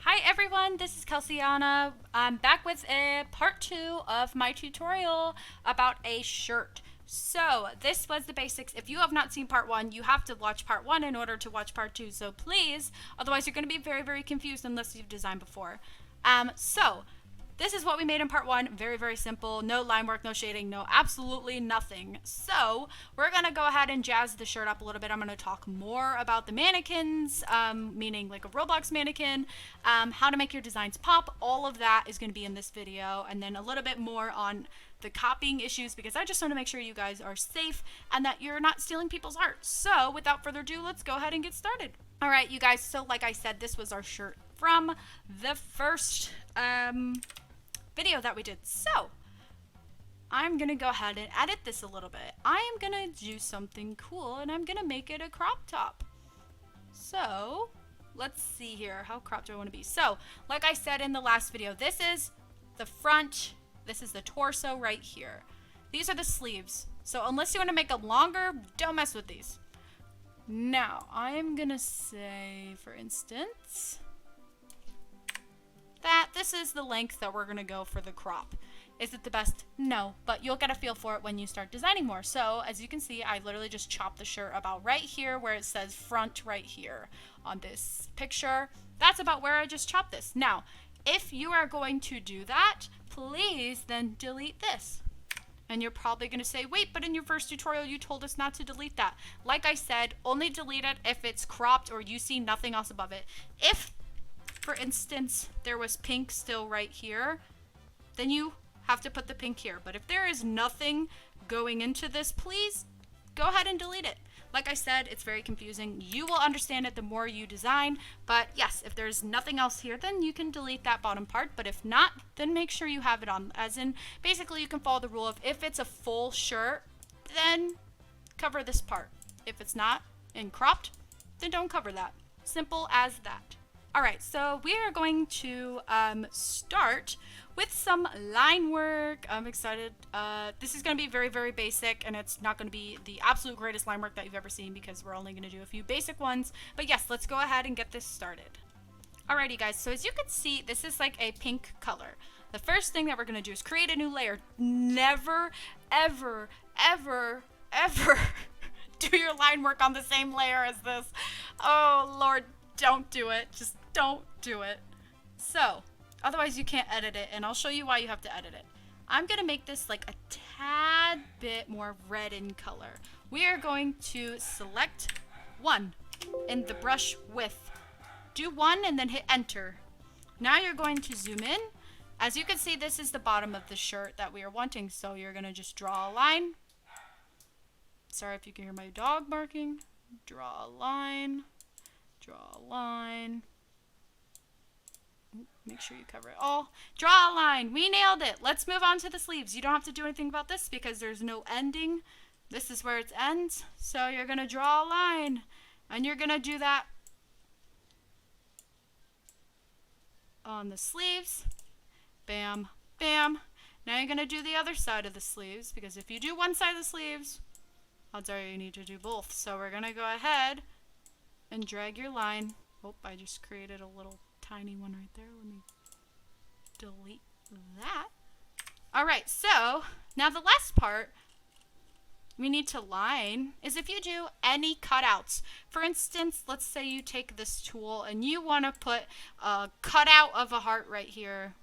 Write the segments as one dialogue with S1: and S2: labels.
S1: Hi everyone, this is Kelseyana. I'm back with a part 2 of my tutorial about a shirt. So this was the basics. If you have not seen part 1, you have to watch part 1 in order to watch part 2. So please, otherwise you're going to be very, very confused unless you've designed before. So this is what we made in part 1. Very, very simple. No line work, no shading, no absolutely nothing. So we're going to go ahead and jazz the shirt up a little bit. I'm going to talk more about the mannequins, meaning like a Roblox mannequin, how to make your designs pop. All of that is going to be in this video. And then a little bit more on the copying issues, because I just want to make sure you guys are safe and that you're not stealing people's art. So without further ado, let's go ahead and get started. All right, you guys. So like I said, this was our shirt from the first video that we did. So I'm gonna go ahead and edit this a little bit. I am gonna do something cool and I'm gonna make it a crop top. So let's see here, how cropped do I want to be? So like I said in the last video, this is the front, this is the torso right here. These are the sleeves. So unless you want to make them longer, don't mess with these. Now I'm gonna say, for instance, that this is the length that we're going to go for the crop. Is it the best? No, but you'll get a feel for it when you start designing more. So as you can see, I literally just chopped the shirt about right here where it says front right here on this picture. That's about where I just chopped this. Now, if you are going to do that, please then delete this. And you're probably going to say, wait, but in your first tutorial, you told us not to delete that. Like I said, only delete it if it's cropped or you see nothing else above it. If, for instance, there was pink still right here, then you have to put the pink here. But if there is nothing going into this, please go ahead and delete it. Like I said, it's very confusing. You will understand it the more you design. But yes, if there's nothing else here, then you can delete that bottom part. But if not, then make sure you have it on. As in, basically you can follow the rule of if it's a full shirt, then cover this part. If it's not and cropped, then don't cover that. Simple as that. Alright, so we are going to start with some line work. I'm excited. This is going to be very, very basic, and it's not going to be the absolute greatest line work that you've ever seen because we're only going to do a few basic ones. But yes, let's go ahead and get this started. Alrighty guys, so as you can see, this is like a pink color. The first thing that we're going to do is create a new layer. Never, ever, ever, ever do your line work on the same layer as this. Oh Lord, don't do it. Just don't do it. So, otherwise you can't edit it, and I'll show you why you have to edit it. I'm going to make this like a tad bit more red in color. We are going to select one in the brush width. Do one and then hit enter. Now you're going to zoom in. As you can see, this is the bottom of the shirt that we are wanting, so you're going to just draw a line. Sorry if you can hear my dog barking. Draw a line. Draw a line. Make sure you cover it all. Draw a line. We nailed it. Let's move on to the sleeves. You don't have to do anything about this because there's no ending. This is where it ends. So you're going to draw a line. And you're going to do that on the sleeves. Bam, bam. Now you're going to do the other side of the sleeves, because if you do one side of the sleeves, odds are you need to do both. So we're going to go ahead and drag your line. Oh, I just created a little tiny one right there. Let me delete that. Alright, so now the last part we need to line is if you do any cutouts. For instance, let's say you take this tool and you want to put a cutout of a heart right here.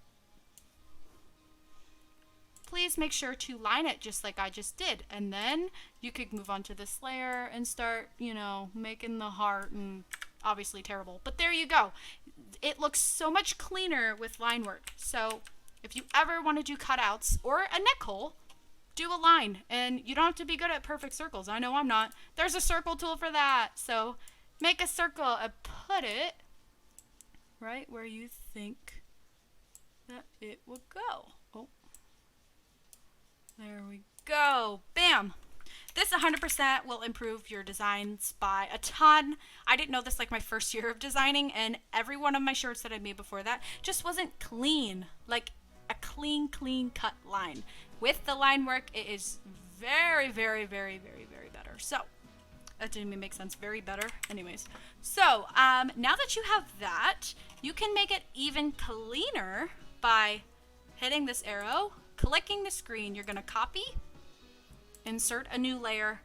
S1: Please make sure to line it just like I just did. And then you could move on to this layer and start, you know, making the heart, and obviously terrible. But there you go. It looks so much cleaner with line work. So if you ever want to do cutouts or a neck hole, do a line. And you don't have to be good at perfect circles. I know I'm not. There's a circle tool for that. So make a circle and put it right where you think that it would go. Oh. There we go. Bam! This 100% will improve your designs by a ton. I didn't know this like my first year of designing, and every one of my shirts that I made before that just wasn't clean. Like a clean cut line. With the line work, it is very, very, very, very, very better. So, That didn't even make sense. Very better. Anyways. So, now that you have that, you can make it even cleaner by hitting this arrow, clicking the screen. You're going to copy, insert a new layer,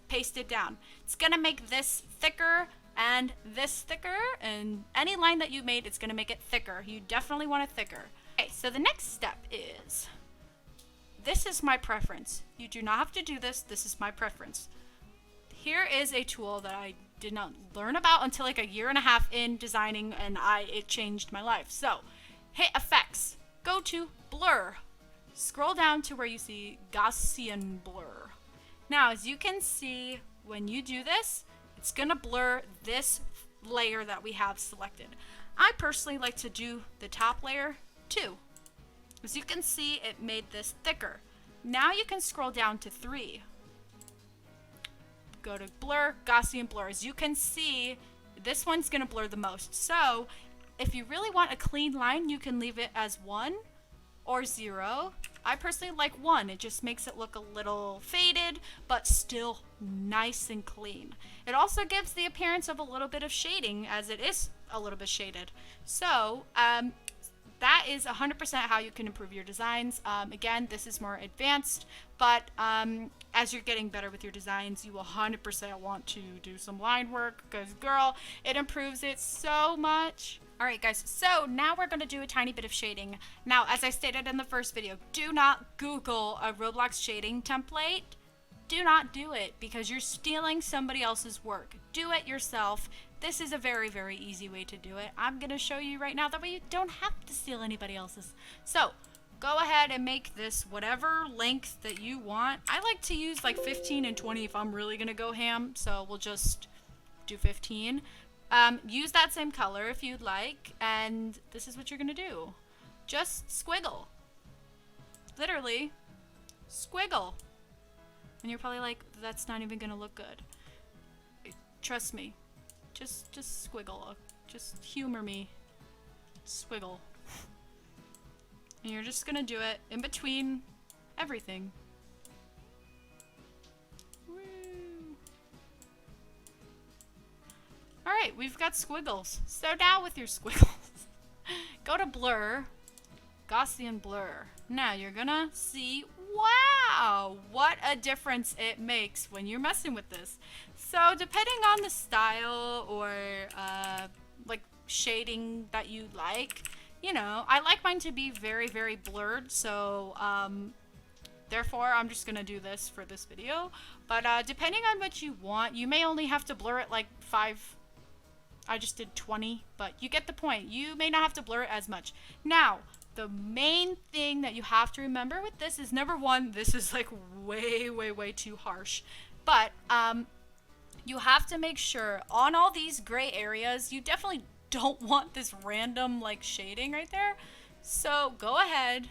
S1: paste it down. It's going to make this thicker and this thicker, and any line that you made, it's going to make it thicker. You definitely want it thicker. Okay, so the next step is, this is my preference. You do not have to do this. This is my preference. Here is a tool that I did not learn about until like a year and a half in designing, and it changed my life. So, hit Effects, go to Blur, scroll down to where you see Gaussian Blur. Now, as you can see, when you do this, it's gonna blur this layer that we have selected. I personally like to do the top layer too. As you can see, it made this thicker. Now you can scroll down to 3. Go to Blur, Gaussian Blur. As you can see, this one's gonna blur the most. So, if you really want a clean line, you can leave it as 1 or 0. I personally like 1. It just makes it look a little faded, but still nice and clean. It also gives the appearance of a little bit of shading, as it is a little bit shaded. So, that is 100% how you can improve your designs. Again, this is more advanced, but as you're getting better with your designs, you will 100% want to do some line work, because girl, it improves it so much. Alright guys, so now we're going to do a tiny bit of shading. Now, as I stated in the first video, do not Google a Roblox shading template. Do not do it, because you're stealing somebody else's work. Do it yourself. This is a very, very easy way to do it. I'm going to show you right now, that way you don't have to steal anybody else's. So, go ahead and make this whatever length that you want. I like to use like 15 and 20 if I'm really going to go ham, so we'll just do 15. Use that same color if you'd like, and this is what you're going to do. Just squiggle. Literally, squiggle. And you're probably like, that's not even going to look good. Trust me. Just squiggle. Just humor me. Squiggle. And you're just gonna do it in between everything. Woo. Alright, we've got squiggles. So now with your squiggles, go to Blur, Gaussian Blur. Now you're gonna see, wow, what a difference it makes when you're messing with this. So depending on the style or like shading that you like, you know, I like mine to be very, very blurred, so therefore I'm just gonna do this for this video. But depending on what you want, you may only have to blur it like 5. I just did 20, but you get the point. You may not have to blur it as much. Now, the main thing that you have to remember with this is, number one, this is like way, way, way too harsh. But you have to make sure on all these gray areas, you definitely don't want this random like shading right there. So go ahead,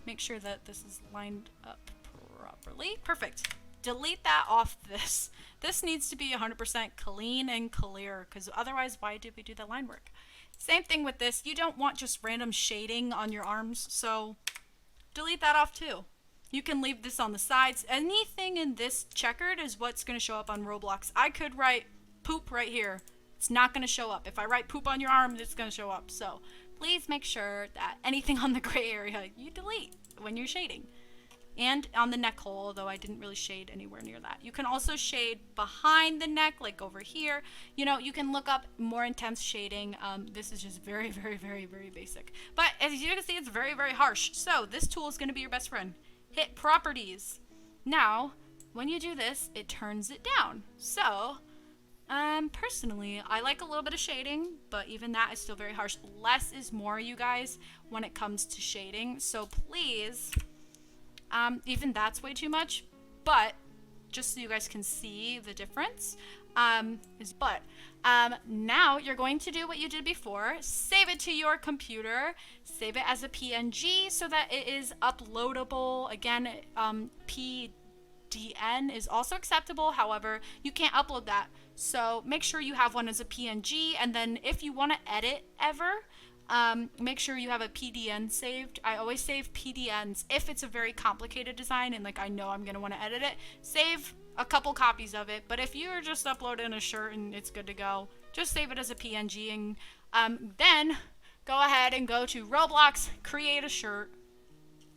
S1: make sure that this is lined up properly. Perfect. Delete that off this. This needs to be 100% clean and clear, because otherwise, why did we do the line work? Same thing with this. You don't want just random shading on your arms, so delete that off too. You can leave this on the sides. Anything in this checkered is what's going to show up on Roblox. I could write poop right here. It's not going to show up. If I write poop on your arm, it's going to show up. So please make sure that anything on the gray area you delete when you're shading. And on the neck hole, although I didn't really shade anywhere near that. You can also shade behind the neck, like over here. You know, you can look up more intense shading. This is just very, very, very, very basic. But as you can see, it's very, very harsh. So this tool is going to be your best friend. Hit Properties. Now, when you do this, it turns it down. So, personally, I like a little bit of shading, but even that is still very harsh. Less is more, you guys, when it comes to shading. So please... even that's way too much, but just so you guys can see the difference, now you're going to do what you did before. Save it to your computer, save it as a PNG so that it is uploadable. Again, PDN is also acceptable. However, you can't upload that. So make sure you have one as a PNG, and then if you want to edit ever, make sure you have a PDN saved. I always save PDNs if it's a very complicated design and like I know I'm gonna want to edit it. Save a couple copies of it, but if you're just uploading a shirt and it's good to go, just save it as a PNG and then go ahead and go to Roblox, create a shirt,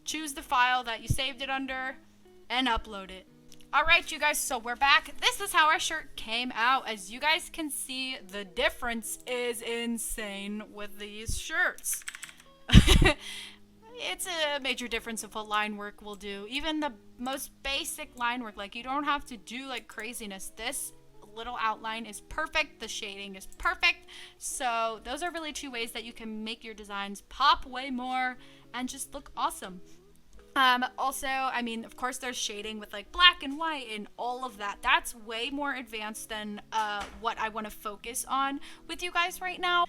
S1: choose the file that you saved it under, and upload it. Alright, you guys, so we're back. This is how our shirt came out. As you guys can see, the difference is insane with these shirts. It's a major difference of what line work will do. Even the most basic line work, like you don't have to do like craziness. This little outline is perfect. The shading is perfect. So those are really two ways that you can make your designs pop way more and just look awesome. Also, I mean, of course there's shading with like black and white and all of that. That's way more advanced than what I want to focus on with you guys right now.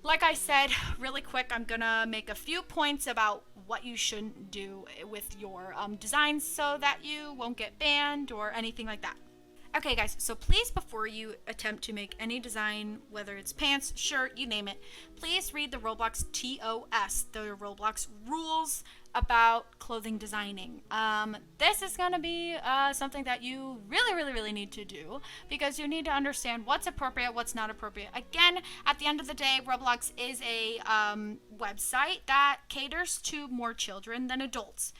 S1: Like I said, really quick, I'm gonna make a few points about what you shouldn't do with your designs so that you won't get banned or anything like that. Okay guys, so please before you attempt to make any design, whether it's pants, shirt, you name it, please read the Roblox TOS, the Roblox rules about clothing designing. This is going to be something that you really need to do because you need to understand what's appropriate, what's not appropriate. Again, at the end of the day, Roblox is a website that caters to more children than adults.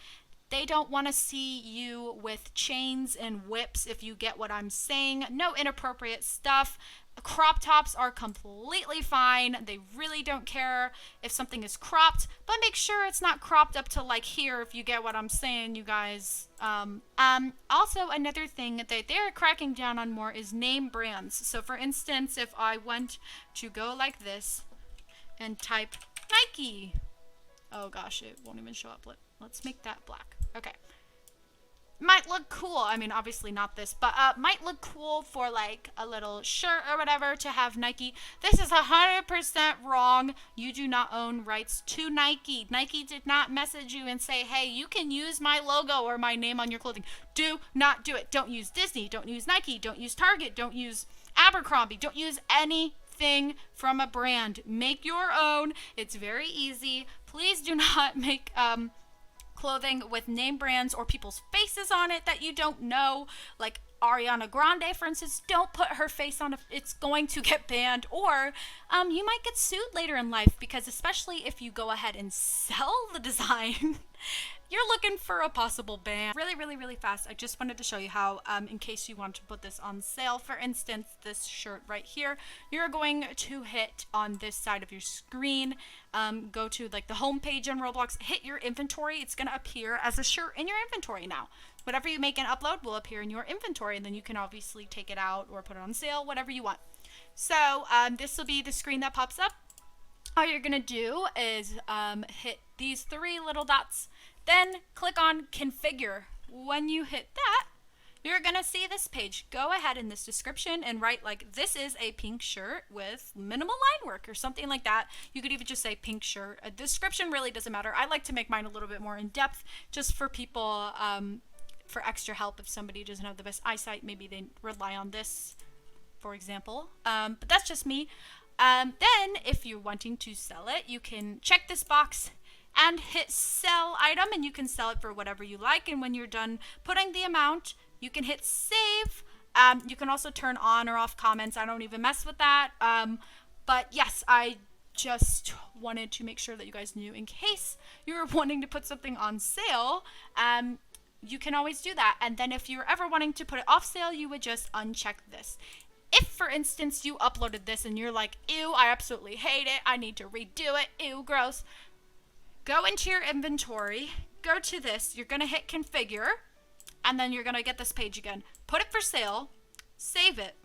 S1: They don't want to see you with chains and whips, if you get what I'm saying. No inappropriate stuff. Crop tops are completely fine. They really don't care if something is cropped, but make sure it's not cropped up to like here, if you get what I'm saying, you guys. Also, another thing that they're cracking down on more is name brands. So for instance, if I went to go like this and type Nike, oh gosh, it won't even show up. Let's make that black. Okay. Might look cool. I mean, obviously not this, but might look cool for like a little shirt or whatever to have Nike. This is 100% wrong. You do not own rights to Nike. Nike did not message you and say, hey, you can use my logo or my name on your clothing. Do not do it. Don't use Disney. Don't use Nike. Don't use Target. Don't use Abercrombie. Don't use anything from a brand. Make your own. It's very easy. Please do not make clothing with name brands or people's faces on it that you don't know. Like Ariana Grande, for instance, don't put her face on it. It's going to get banned, or you might get sued later in life, because especially if you go ahead and sell the design, you're looking for a possible ban. Really fast, I just wanted to show you how, in case you want to put this on sale, for instance, this shirt right here, you're going to hit on this side of your screen, go to like the home page in Roblox, hit your inventory. It's going to appear as a shirt in your inventory now. Whatever you make and upload will appear in your inventory, and then you can obviously take it out or put it on sale, whatever you want. So this will be the screen that pops up. All you're going to do is hit these three little dots, then click on configure. When you hit that, you're going to see this page. Go ahead in this description and write like, this is a pink shirt with minimal line work or something like that. You could even just say pink shirt. A description really doesn't matter. I like to make mine a little bit more in depth just for people, for extra help. If somebody doesn't have the best eyesight, maybe they rely on this, for example. But that's just me. Then if you're wanting to sell it, you can check this box and hit sell item, and you can sell it for whatever you like. And when you're done putting the amount, you can hit save. You can also turn on or off comments. I don't even mess with that. But yes, I just wanted to make sure that you guys knew, in case you were wanting to put something on sale, you can always do that. And then if you're ever wanting to put it off sale, you would just uncheck this. If, for instance, you uploaded this and you're like, ew, I absolutely hate it, I need to redo it, ew, gross, go into your inventory, go to this, you're going to hit configure, and then you're going to get this page again. Put it for sale, save it,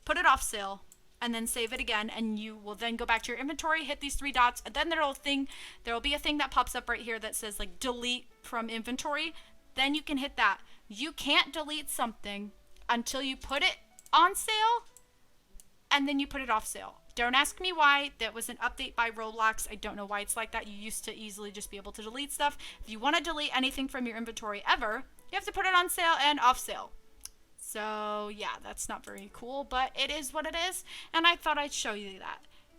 S1: put it off sale, and then save it again, and you will then go back to your inventory, hit these three dots, and then there will be a thing that pops up right here that says like delete from inventory. Then you can hit that. You can't delete something until you put it on sale and then you put it off sale. Don't ask me why. That was an update by Roblox. I don't know why it's like that. You used to easily just be able to delete stuff. If you want to delete anything from your inventory ever, you have to put it on sale and off sale. So yeah, that's not very cool, but it is what it is, and I thought I'd show you that.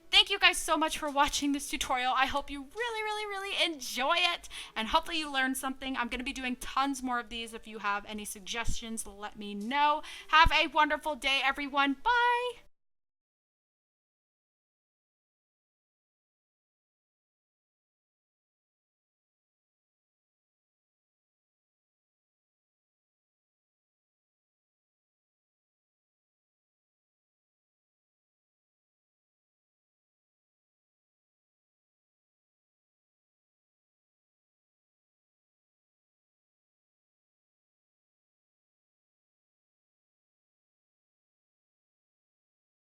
S1: Thank you guys so much for watching this tutorial. I hope you really enjoy it, and hopefully you learned something. I'm going to be doing tons more of these. If you have any suggestions, let me know. Have a wonderful day, everyone. Bye!